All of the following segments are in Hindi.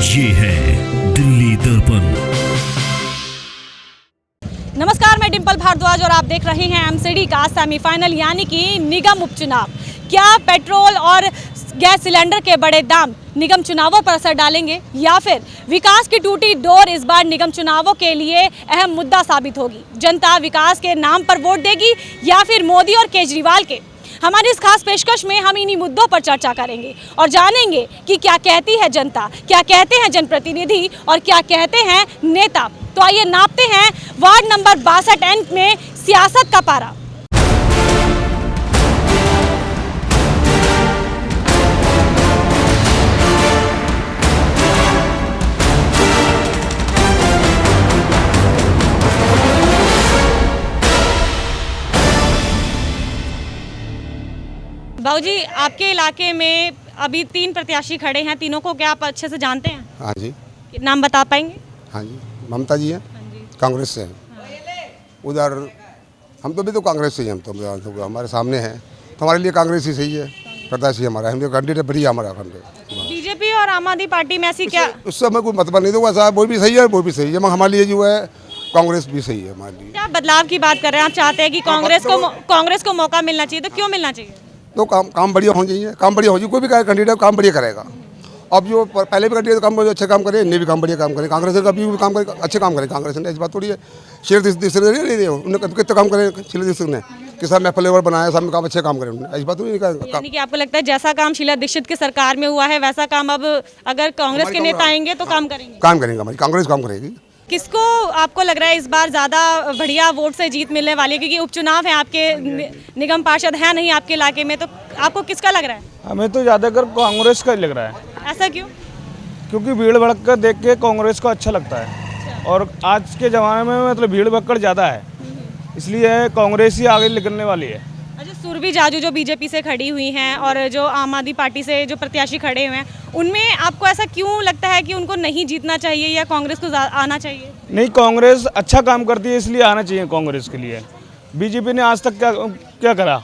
ये है दिल्ली दर्पण। नमस्कार, मैं डिम्पल भारद्वाज और आप देख रहे हैं एमसीडी का सेमीफाइनल यानी कि निगम उपचुनाव। क्या पेट्रोल और गैस सिलेंडर के बड़े दाम निगम चुनावों पर असर डालेंगे या फिर विकास की टूटी डोर इस बार निगम चुनावों के लिए अहम मुद्दा साबित होगी? जनता विकास के नाम पर वोट देगी या फिर मोदी और केजरीवाल के? हमारी इस खास पेशकश में हम इन्हीं मुद्दों पर चर्चा करेंगे और जानेंगे कि क्या कहती है जनता, क्या कहते हैं जनप्रतिनिधि और क्या कहते हैं नेता। तो आइए नापते हैं वार्ड नंबर 62 में सियासत का पारा। बाबूजी, आपके इलाके में अभी 3 प्रत्याशी खड़े हैं, तीनों को क्या आप अच्छे से जानते हैं? हाँ जी। नाम बता पाएंगे? हाँ जी, ममता जी हैं। हाँ जी। कांग्रेस से हैं। उधर हम तो भी तो कांग्रेस से ही, हम तो हमारे सामने हैं, तो हमारे लिए कांग्रेस ही सही है। प्रत्याशी हमारा, हम कैंडिडेट बढ़िया हमारा कैंडिडेट। बीजेपी और आम आदमी पार्टी में ऐसी क्या? उससे हमें कोई मतलब नहीं, तो वैसा वो भी सही है, वो भी सही है, मगर हमारे लिए जो है कांग्रेस भी सही है हमारे लिए। क्या बदलाव की बात कर रहे हैं आप? चाहते हैं कि कांग्रेस को मौका मिलना चाहिए, तो क्यों मिलना चाहिए? तो काम बढ़िया होना चाहिए, काम बढ़िया हो जाए, कोई भी कैंडिडेट काम बढ़िया करेगा। अब जो पहले भी कैंडिडेट काम अच्छे काम करे, इन्हें भी काम बढ़िया काम करे, कांग्रेस का भी काम करे, अच्छे काम करे कांग्रेस ने, इस बात थोड़ी है। उन्होंने कितने काम करे शीला दीक्षित ने, किसान में फ्लेवर बनाया, सब में काम अच्छे काम करे उन्होंने, इस बात थोड़ी नहीं। यानी कि आपको लगता है जैसा काम शीला दीक्षित की सरकार में हुआ है वैसा काम अब अगर कांग्रेस के नेता आएंगे तो काम करेंगे? काम करेंगे, हमारी कांग्रेस काम करेगी। किसको आपको लग रहा है इस बार ज़्यादा बढ़िया वोट से जीत मिलने वाली है? क्योंकि उपचुनाव है, आपके निगम पार्षद है नहीं आपके इलाके में, तो आपको किसका लग रहा है? हमें तो ज़्यादातर कांग्रेस का ही लग रहा है। ऐसा क्यों? क्योंकि भीड़ भड़का देख के कांग्रेस को अच्छा लगता है, और आज के ज़माने में मतलब भीड़ भड़का ज़्यादा है, इसलिए कांग्रेस ही आगे निकलने वाली है। अच्छा, सुरभि जाजू जो बीजेपी से खड़ी हुई हैं और जो आम आदमी पार्टी से जो प्रत्याशी खड़े हुए हैं, उनमें आपको ऐसा क्यों लगता है कि उनको नहीं जीतना चाहिए या कांग्रेस को आना चाहिए? नहीं, कांग्रेस अच्छा काम करती है, इसलिए आना चाहिए कांग्रेस के लिए। बीजेपी ने आज तक क्या करा?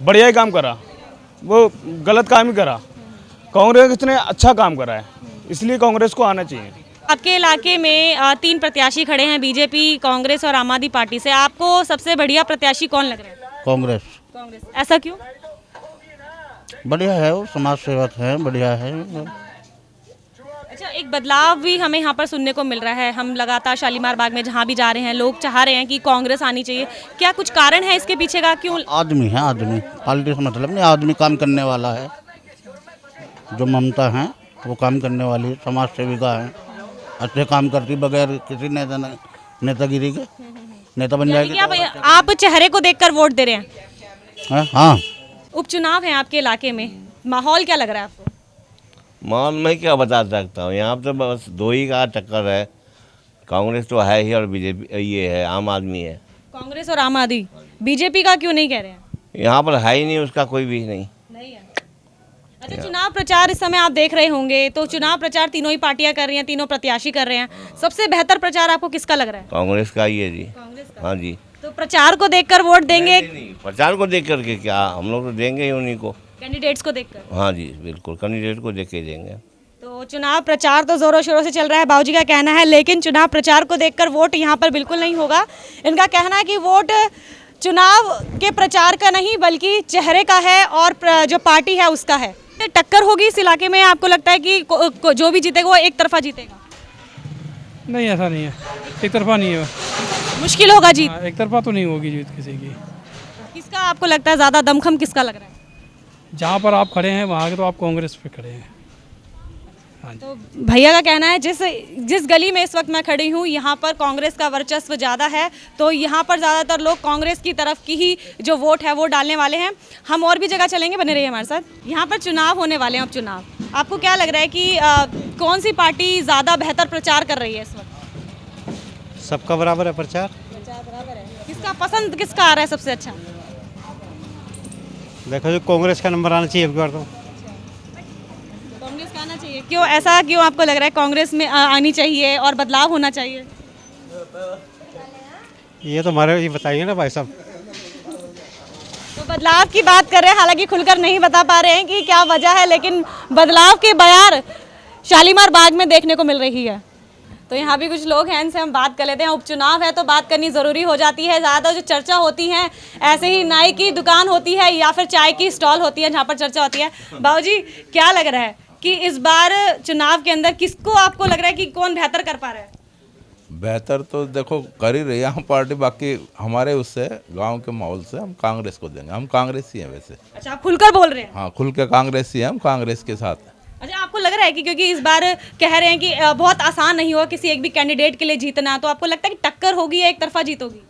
बढ़िया ही काम करा, वो गलत काम ही करा। कांग्रेस ने अच्छा काम करा है, इसलिए कांग्रेस को आना चाहिए। आपके इलाके में 3 प्रत्याशी खड़े हैं, बीजेपी, कांग्रेस और आम आदमी पार्टी से। आपको सबसे बढ़िया प्रत्याशी कौन लग रहा है? कांग्रेस। कांग्रेस। ऐसा क्यों? बढ़िया है, वो समाज सेवक है, बढ़िया है। अच्छा, एक बदलाव भी हमें यहाँ पर सुनने को मिल रहा है। हम लगातार शालीमार बाग में जहाँ भी जा रहे हैं, लोग चाह रहे हैं कि कांग्रेस आनी चाहिए। क्या कुछ कारण है इसके पीछे का? क्यों? आदमी है, आदमी, पार्टी से मतलब नहीं, आदमी काम करने वाला है। जो ममता है वो काम करने वाली समाज सेविका है, अच्छे काम करती, बगैर किसी नेतागिरी के नेता बन जाएगी। आप चेहरे को देखकर वोट दे रहे हैं? हाँ। उपचुनाव है आपके इलाके में, माहौल क्या लग रहा है आपको? माहौल मैं क्या बता सकता हूँ, यहाँ तो बस दो ही का टक्कर है। कांग्रेस तो है ही और बीजेपी ये है, आम आदमी है। कांग्रेस और आम आदमी, बीजेपी का क्यों नहीं कह रहे हैं? यहाँ पर है ही नहीं, उसका कोई भी नहीं है। अच्छा, चुनाव प्रचार इस समय आप देख रहे होंगे, तो चुनाव प्रचार तीनों ही पार्टियां कर रही हैं, तीनों प्रत्याशी कर रहे हैं। सबसे बेहतर प्रचार आपको किसका लग रहा है? कांग्रेस का ही है जी। कांग्रेस का। हाँ जी। तो प्रचार को देखकर वोट देंगे? नहीं, प्रचार को देख करके क्या, हम लोग तो देंगे ही उन्हीं को, कैंडिडेट्स को देखकर। हाँ जी बिल्कुल, कैंडिडेट को देख के देंगे। तो चुनाव प्रचार तो जोरों शोरों से चल रहा है, बाबूजी का कहना है, लेकिन चुनाव प्रचार को देखकर वोट यहाँ पर बिल्कुल नहीं होगा। इनका कहना है कि वोट चुनाव के प्रचार का नहीं बल्कि चेहरे का है और जो पार्टी है उसका है। टक्कर होगी इस इलाके में? आपको लगता है कि जो भी जीतेगा वो एक तरफा जीतेगा? नहीं, ऐसा नहीं है, एक तरफा नहीं है। मुश्किल होगा जीत? एक तरफा तो नहीं होगी जीत किसी की। किसका आपको लगता है ज़्यादा दमखम किसका लग रहा है? जहाँ पर आप खड़े हैं वहाँ के तो आप कांग्रेस पे खड़े हैं। हाँ जी। तो भैया का कहना है जिस गली में इस वक्त मैं खड़ी हूँ यहाँ पर कांग्रेस का वर्चस्व ज़्यादा है, तो यहाँ पर ज़्यादातर लोग कांग्रेस की तरफ की ही जो वोट है वो डालने वाले हैं। हम और भी जगह चलेंगे, बने रहिए हमारे साथ। यहाँ पर चुनाव होने वाले हैं, अब चुनाव आपको क्या लग रहा है कि कौन सी पार्टी ज़्यादा बेहतर प्रचार कर रही है इस वक्त? सबका बराबर है प्रचार। प्रचार बराबर है। किसका पसंद किसका आ रहा है सबसे अच्छा? देखो जो कांग्रेस का नंबर आना चाहिए, तो कांग्रेस का आना चाहिए। क्यों, ऐसा क्यों आपको लग रहा है कांग्रेस में आनी चाहिए और बदलाव होना चाहिए? ये तो हमारे ये बताइए ना भाई साहब। तो बदलाव की बात कर रहे हैं, हालांकि खुलकर नहीं बता पा रहे हैं कि क्या वजह है, लेकिन बदलाव के बयार शालीमार बाग में देखने को मिल रही है। तो यहाँ भी कुछ लोग हैं, इनसे हम बात कर लेते हैं। उपचुनाव है तो बात करनी ज़रूरी हो जाती है। ज़्यादा जो चर्चा होती है ऐसे ही नाई की दुकान होती है या फिर चाय की स्टॉल होती है जहाँ पर चर्चा होती है। बाबूजी, क्या लग रहा है कि इस बार चुनाव के अंदर किसको आपको लग रहा है कि कौन बेहतर कर पा रहा है? बेहतर तो देखो कर ही रही है हम पार्टी, बाकी हमारे उससे गांव के माहौल से हम कांग्रेस को देंगे। हम कांग्रेस ही हैं वैसे। अच्छा, आप खुलकर बोल रहे हैं? हाँ, खुल के कांग्रेस ही हैं, हम कांग्रेस के साथ। अच्छा, आपको लग रहा है कि क्योंकि इस बार कह रहे हैं कि बहुत आसान नहीं होगा किसी एक भी कैंडिडेट के लिए जीतना, तो आपको लगता है कि टक्कर होगी या एक तरफा जीतोगी?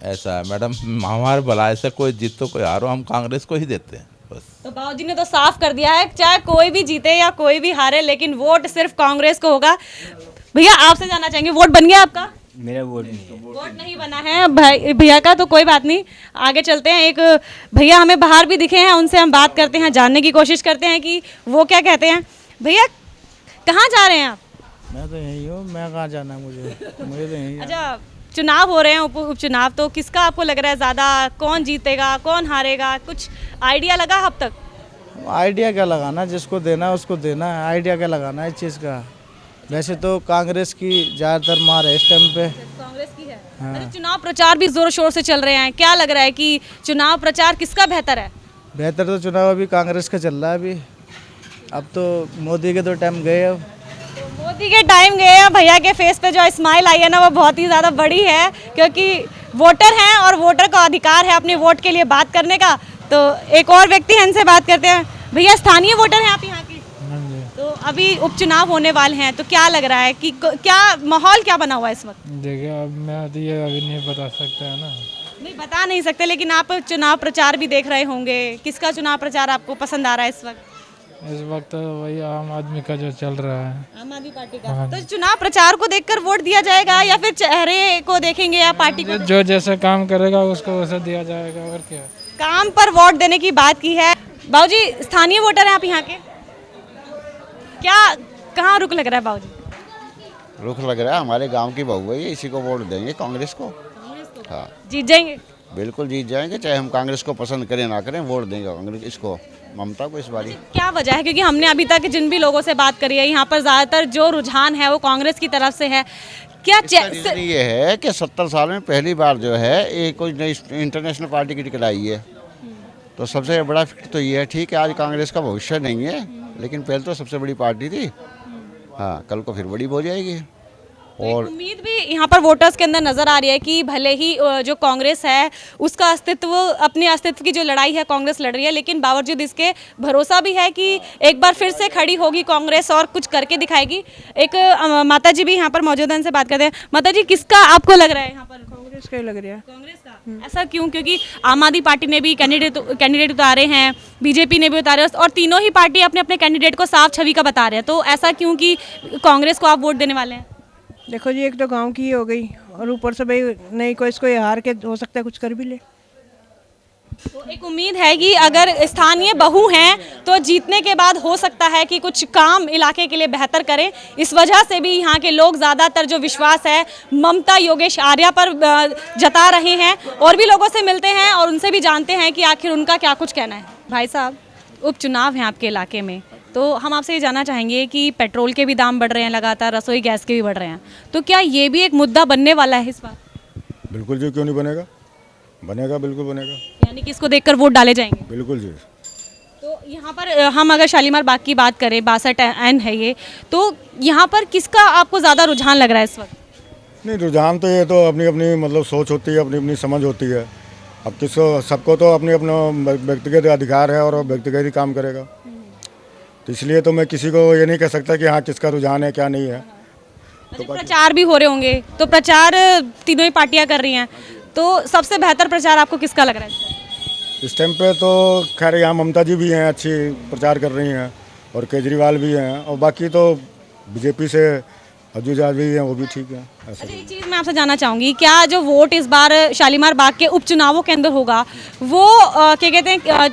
ऐसा है मैडम, हमारे भलाई से कोई जीत तो कोई हारो, हम कांग्रेस को ही देते हैं बस। तो बाबूजी ने तो साफ कर दिया है, चाहे कोई भी जीते या कोई भी हारे, लेकिन वोट सिर्फ कांग्रेस को होगा। भैया, आपसे जानना चाहेंगे, वोट बन गया आपका? मेरा वोट नहीं। वोट नहीं बना है भैया का, तो कोई बात नहीं, आगे चलते हैं। एक भैया हमें बाहर भी दिखे हैं, उनसे हम बात करते हैं, जानने की कोशिश करते हैं कि वो क्या कहते हैं। भैया, कहाँ जा रहे हैं आप? मैं तो यही हूँ, मैं कहाँ जाना है मुझे तो यही। अच्छा, चुनाव हो रहे हैं, उपचुनाव, तो किसका आपको लग रहा है ज़्यादा, कौन जीतेगा कौन हारेगा, कुछ आइडिया लगा अब तक? आइडिया क्या लगाना, जिसको देना है उसको देना है, आइडिया क्या लगाना है इस चीज़ का। वैसे तो कांग्रेस की ज़्यादातर मार है इस टाइम पे। कांग्रेस की है। अच्छा, चुनाव प्रचार भी जोर शोर से चल रहे हैं, क्या लग रहा है कि चुनाव प्रचार किसका बेहतर है? बेहतर तो चुनाव अभी कांग्रेस का चल रहा है अभी। अब तो मोदी के तो टाइम गए। अब तो मोदी के टाइम गए हैं। भैया के फेस पे जो स्माइल आई है ना, वो बहुत ही ज़्यादा बड़ी है, क्योंकि वोटर हैं और वोटर का अधिकार है अपने वोट के लिए बात करने का। तो एक और व्यक्ति हैं, इनसे बात करते हैं। भैया, स्थानीय वोटर हैं आप यहाँ के? तो अभी उपचुनाव होने वाले हैं, तो क्या लग रहा है कि क्या माहौल क्या बना हुआ है इस वक्त? देखिए, अब मैं ये अभी नहीं बता सकता है ना। नहीं बता नहीं सकते, लेकिन आप चुनाव प्रचार भी देख रहे होंगे, किसका चुनाव प्रचार आपको पसंद आ रहा है इस वक्त? इस वक्त तो वही आम आदमी का जो चल रहा है। आम आदमी पार्टी का। तो चुनाव प्रचार को देखकर वोट दिया जाएगा या फिर चेहरे को देखेंगे या पार्टी को? जो जैसा काम करेगा उसको वैसा दिया जाएगा, और क्या। काम पर वोट देने की बात की है। बाबूजी, स्थानीय वोटर हैं आप यहाँ के, क्या कहाँ रुख लग रहा है बाबूजी? रुख लग रहा है हमारे गांव की बहू है ये, इसी को वोट देंगे, कांग्रेस को। हाँ, जीत जाएंगे? बिल्कुल जीत जाएंगे, चाहे हम कांग्रेस को पसंद करें ना करें, वोट देंगे कांग्रेस इसको, ममता को इस बारी। क्या वजह है? क्योंकि हमने अभी तक जिन भी लोगों से बात करी है, यहाँ पर ज़्यादातर जो रुझान है वो कांग्रेस की तरफ से है। क्या ये है कि 70 साल में पहली बार जो है ये कोई नई इंटरनेशनल पार्टी की टिकट आई है, तो सबसे बड़ा फिक्र तो ये है। ठीक है, आज कांग्रेस का भविष्य नहीं है, लेकिन पहले तो सबसे बड़ी पार्टी थी। हाँ, कल को फिर बड़ी हो जाएगी। और उम्मीद भी यहाँ पर वोटर्स के अंदर नजर आ रही है कि भले ही जो कांग्रेस है उसका अस्तित्व, अपने अस्तित्व की जो लड़ाई है कांग्रेस लड़ रही है, लेकिन बावजूद इसके भरोसा भी है कि एक बार फिर से खड़ी होगी कांग्रेस और कुछ करके दिखाएगी। एक माता जी भी यहाँ पर मौजूद हैं, इनसे बात करते हैं। माता जी, किसका आपको लग रहा है यहाँ पर? कांग्रेस का ही लग रहा है। कांग्रेस का? ऐसा क्यों? क्योंकि आम आदमी पार्टी ने भी कैंडिडेट उतारे हैं, बीजेपी ने भी उतारे, और तीनों ही पार्टी अपने अपने कैंडिडेट को साफ छवि का बता रहे हैं, तो ऐसा क्यों कि कांग्रेस को आप वोट देने वाले हैं? देखो जी, एक तो गांव की ही हो गई और ऊपर से भाई नहीं कोई इसको हार के हो सकता है कुछ कर भी ले। तो एक उम्मीद है कि अगर स्थानीय बहू हैं तो जीतने के बाद हो सकता है कि कुछ काम इलाके के लिए बेहतर करें। इस वजह से भी यहाँ के लोग ज़्यादातर जो विश्वास है ममता योगेश आर्या पर जता रहे हैं। और भी लोगों से मिलते हैं और उनसे भी जानते हैं कि आखिर उनका क्या कुछ कहना है। भाई साहब, उपचुनाव हैं आपके इलाके में, तो हम आपसे ये जानना चाहेंगे कि पेट्रोल के भी दाम बढ़ रहे हैं लगातार, रसोई गैस के भी बढ़ रहे हैं, तो क्या ये भी एक मुद्दा बनने वाला है इस बार? बिल्कुल जी, क्यों नहीं बनेगा, बनेगा, बिल्कुल बनेगा। यानी कि इसको देखकर वोट डाले जाएंगे? बिल्कुल जी। तो यहाँ पर हम अगर शालीमार बाग की बात करें, 62N है ये, तो यहाँ पर किसका आपको ज़्यादा रुझान लग रहा है इस वक्त? नहीं, रुझान तो ये तो अपनी अपनी मतलब सोच होती है, अपनी अपनी समझ होती है। अब किसको, सबको तो अपने अपना व्यक्तिगत अधिकार है और व्यक्तिगत ही काम करेगा, तो इसलिए तो मैं किसी को ये नहीं कह सकता कि हाँ किसका रुझान है क्या नहीं है। तो प्रचार भी हो रहे होंगे, तो प्रचार तीनों ही पार्टियां कर रही हैं, तो सबसे बेहतर प्रचार आपको किसका लग रहा है इस टाइम पे? तो खैर यहाँ ममता जी भी हैं, अच्छी प्रचार कर रही हैं, और केजरीवाल भी हैं, और बाकी तो बीजेपी से अजू जाद भी हैं, वो भी ठीक है। अच्छा, एक चीज़ मैं आपसे जानना चाहूँगी, क्या जो वोट इस बार शालीमार बाग के उपचुनावों के अंदर होगा वो क्या कहते हैं,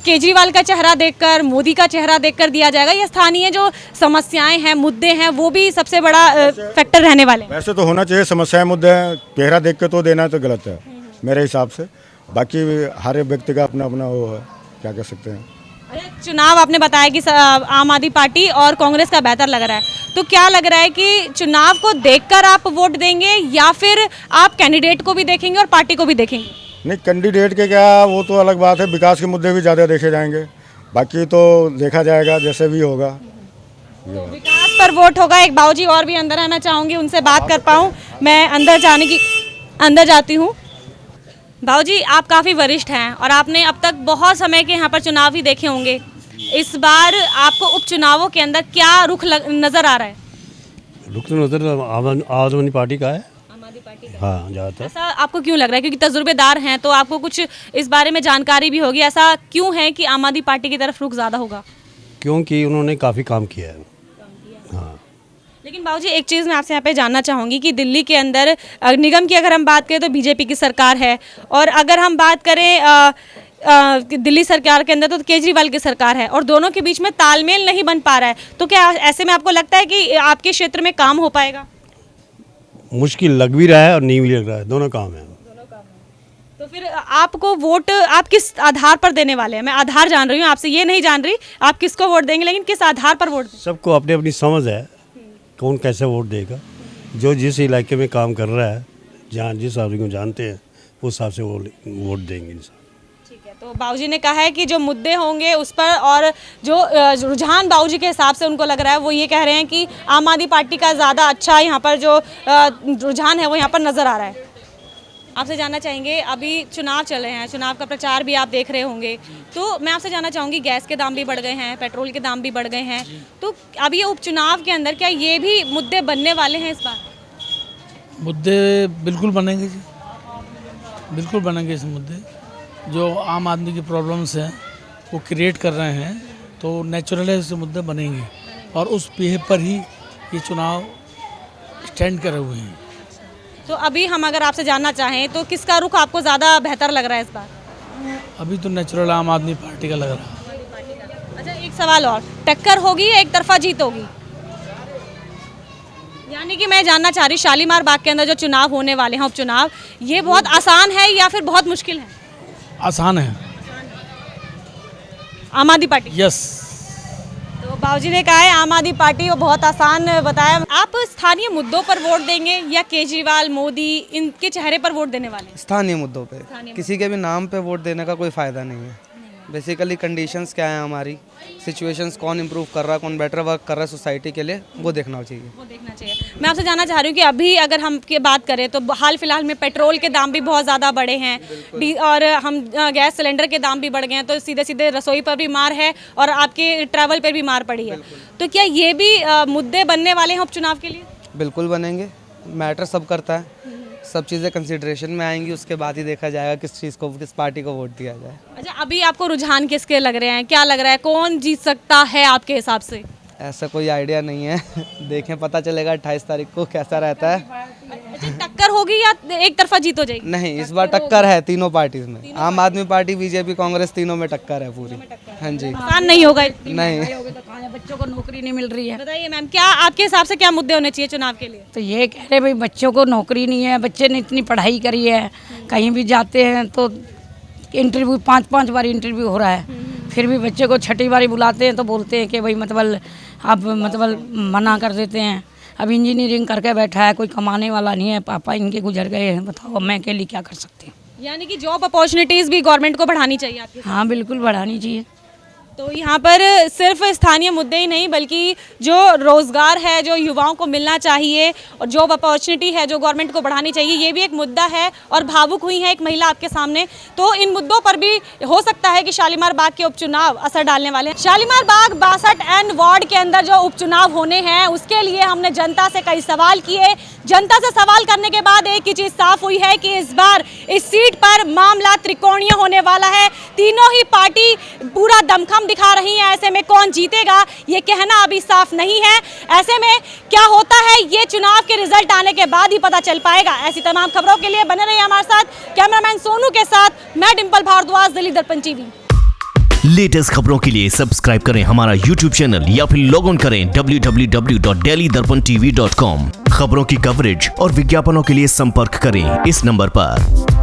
केजरीवाल का चेहरा देखकर, मोदी का चेहरा देखकर दिया जाएगा, या स्थानीय जो समस्याएं हैं, मुद्दे हैं, वो भी सबसे बड़ा फैक्टर रहने वाले हैं? वैसे तो होना चाहिए, समस्याएं मुद्दे हैं, चेहरा देख के तो देना तो गलत है मेरे हिसाब से। बाकी हर एक व्यक्ति का अपना अपना वो है, क्या कह सकते हैं। चुनाव आपने बताया कि आम आदमी पार्टी और कांग्रेस का बेहतर लग रहा है, तो क्या लग रहा है कि चुनाव को देखकर आप वोट देंगे या फिर आप कैंडिडेट को भी देखेंगे और पार्टी को भी देखेंगे? नहीं, कैंडिडेट के क्या, वो तो अलग बात है, विकास के मुद्दे भी ज़्यादा देखे जाएंगे, बाकी तो देखा जाएगा जैसे भी होगा। तो विकास पर वोट होगा। एक बाबूजी और भी अंदर है, मैं चाहूँगी उनसे बात कर पाऊँ, मैं अंदर जाती हूँ। बाबूजी, आप काफ़ी वरिष्ठ हैं और आपने अब तक बहुत समय के यहाँ पर चुनाव ही देखे होंगे। इस बार आपको उपचुनावों के अंदर क्या रुख नज़र आ रहा है? रुख तो नज़र आम आदमी पार्टी का है। हाँ, ज़्यादातर। ऐसा आपको क्यों लग रहा है? क्योंकि तजुर्बेदार हैं तो आपको कुछ इस बारे में जानकारी भी होगी। ऐसा क्यों है कि आम आदमी पार्टी की तरफ रुख ज़्यादा होगा? क्योंकि उन्होंने काफ़ी काम किया है। हाँ। लेकिन बाबूजी, एक चीज़ मैं आपसे यहाँ पे जानना चाहूँगी कि दिल्ली के अंदर निगम की अगर हम बात करें तो बीजेपी की सरकार है, और अगर हम बात करें दिल्ली सरकार के अंदर तो केजरीवाल की सरकार है, और दोनों के बीच में तालमेल नहीं बन पा रहा है। तो क्या ऐसे में आपको लगता है कि आपके क्षेत्र में काम हो पाएगा? मुश्किल लग भी रहा है और नहीं भी लग रहा है, दोनों काम है। तो फिर आपको वोट आप किस आधार पर देने वाले हैं? मैं आधार जान रही हूँ, आपसे ये नहीं जान रही आप किसको वोट देंगे, लेकिन किस आधार पर वोट? सबको अपनी अपनी समझ है कौन कैसे वोट देगा। जो जिस इलाके में काम कर रहा है, जहाँ जिस आदमी को जानते हैं, उस हिसाब से वो वोट देंगे इंसान। ठीक है, तो बाबूजी ने कहा है कि जो मुद्दे होंगे उस पर, और जो रुझान बाबूजी के हिसाब से उनको लग रहा है, वो ये कह रहे हैं कि आम आदमी पार्टी का ज़्यादा अच्छा यहाँ पर जो रुझान है वो यहाँ पर नज़र आ रहा है। आपसे जानना चाहेंगे, अभी चुनाव चल रहे हैं, चुनाव का प्रचार भी आप देख रहे होंगे, तो मैं आपसे जानना चाहूँगी, गैस के दाम भी बढ़ गए हैं, पेट्रोल के दाम भी बढ़ गए हैं, तो अब ये उपचुनाव के अंदर क्या ये भी मुद्दे बनने वाले हैं इस बार? मुद्दे बिल्कुल बनेंगे जी, बिल्कुल बनेंगे इस मुद्दे। जो आम आदमी की प्रॉब्लम्स हैं वो क्रिएट कर रहे हैं, तो नेचुरल है ऐसे मुद्दे बनेंगे, और उस पेह पर ही ये चुनाव स्टैंड करे हुए हैं। तो अभी हम अगर आपसे जानना चाहें तो किसका रुख आपको ज़्यादा बेहतर लग रहा है इस बार? अभी तो नेचुरल आम आदमी पार्टी का लग रहा है। अच्छा, एक सवाल और, टक्कर होगी या एक तरफा जीत होगी? यानी कि मैं जानना चाह रही, शालीमार बाग के अंदर जो चुनाव होने वाले हैं, उपचुनाव, ये बहुत आसान है या फिर बहुत मुश्किल है? आसान है। आम आदमी पार्टी? यस। तो बाबूजी ने कहा है आम आदमी पार्टी, वो बहुत आसान बताया। आप स्थानीय मुद्दों पर वोट देंगे या केजरीवाल, मोदी, इनके चेहरे पर वोट देने वाले? स्थानीय मुद्दों पे, किसी के भी नाम पे वोट देने का कोई फ़ायदा नहीं है। बेसिकली कंडीशंस क्या है हमारी, सिचुएशंस कौन इम्प्रूव कर रहा है, कौन बेटर वर्क कर रहा है सोसाइटी के लिए, वो देखना चाहिए। मैं आपसे जानना चाह रही हूँ कि अभी अगर हम की बात करें तो हाल फिलहाल में पेट्रोल के दाम भी बहुत ज़्यादा बढ़े हैं, और हम गैस सिलेंडर के दाम भी बढ़ गए हैं, तो सीधे सीधे रसोई पर भी मार है और आपके ट्रैवल पर भी मार पड़ी है। तो क्या ये भी मुद्दे बनने वाले हैं उपचुनाव के लिए? बिल्कुल बनेंगे, मैटर सब करता है, सब चीज़ें कंसिडरेशन में आएंगी, उसके बाद ही देखा जाएगा किस चीज़ को, किस पार्टी को वोट दिया जाए। अच्छा, अभी आपको रुझान किसके लग रहे हैं, क्या लग रहा है, कौन जीत सकता है आपके हिसाब से? ऐसा कोई आइडिया नहीं है, देखें पता चलेगा 28 तारीख को कैसा रहता है। टक्कर होगी या एक तरफा जीत हो जाएगी? नहीं, इस बार टक्कर है तीनों पार्टीज में, आम आदमी पार्टी, बीजेपी, कांग्रेस, तीनों में टक्कर है पूरी। हाँ जी, आसान नहीं होगा। नहीं, बच्चों को नौकरी नहीं मिल रही है। बताइए मैम, क्या आपके हिसाब से क्या मुद्दे होने चाहिए चुनाव के लिए? तो ये कह रहे भाई बच्चों को नौकरी नहीं है, बच्चे ने इतनी पढ़ाई करी है, कहीं भी जाते हैं तो इंटरव्यू 5-5 बार इंटरव्यू हो रहा है, फिर भी बच्चे को छठी बारी बुलाते हैं तो बोलते हैं कि भाई मतलब आप मतलब मना कर देते हैं। अब इंजीनियरिंग करके बैठा है, कोई कमाने वाला नहीं है, पापा इनके गुजर गए हैं, बताओ मैं अकेली क्या कर सकती हूँ। यानी कि जॉब अपॉर्चुनिटीज़ भी गवर्नमेंट को बढ़ानी चाहिए आपके? हाँ बिल्कुल बढ़ानी चाहिए। तो यहाँ पर सिर्फ स्थानीय मुद्दे ही नहीं बल्कि जो रोज़गार है जो युवाओं को मिलना चाहिए और जॉब अपॉर्चुनिटी है जो गवर्नमेंट को बढ़ानी चाहिए, ये भी एक मुद्दा है। और भावुक हुई है एक महिला आपके सामने, तो इन मुद्दों पर भी हो सकता है कि शालीमार बाग के उपचुनाव असर डालने वाले हैं। शालीमार बाग 62 वार्ड के अंदर जो उपचुनाव होने हैं उसके लिए हमने जनता से कई सवाल किए। जनता से सवाल करने के बाद एक ही चीज़ साफ हुई है कि इस बार इस सीट पर मामला त्रिकोणीय होने वाला है। तीनों ही पार्टी पूरा दमखम दिखा रही है, ऐसे में कौन जीतेगा ये कहना अभी साफ नहीं है। ऐसे में क्या होता है ये चुनाव के रिजल्ट आने के बाद ही पता चल पाएगा। ऐसी तमाम खबरों के लिए बने रहिए हमारे साथ। कैमरामैन सोनू के साथ मैं डिंपल भारद्वाज, दिल्ली दर्पण टीवी। लेटेस्ट खबरों के लिए सब्सक्राइब करें हमारा YouTube चैनल या फिर लॉग ऑन करें www.delhidarpantv.com। खबरों की कवरेज और विज्ञापनों के लिए संपर्क करें इस नंबर पर।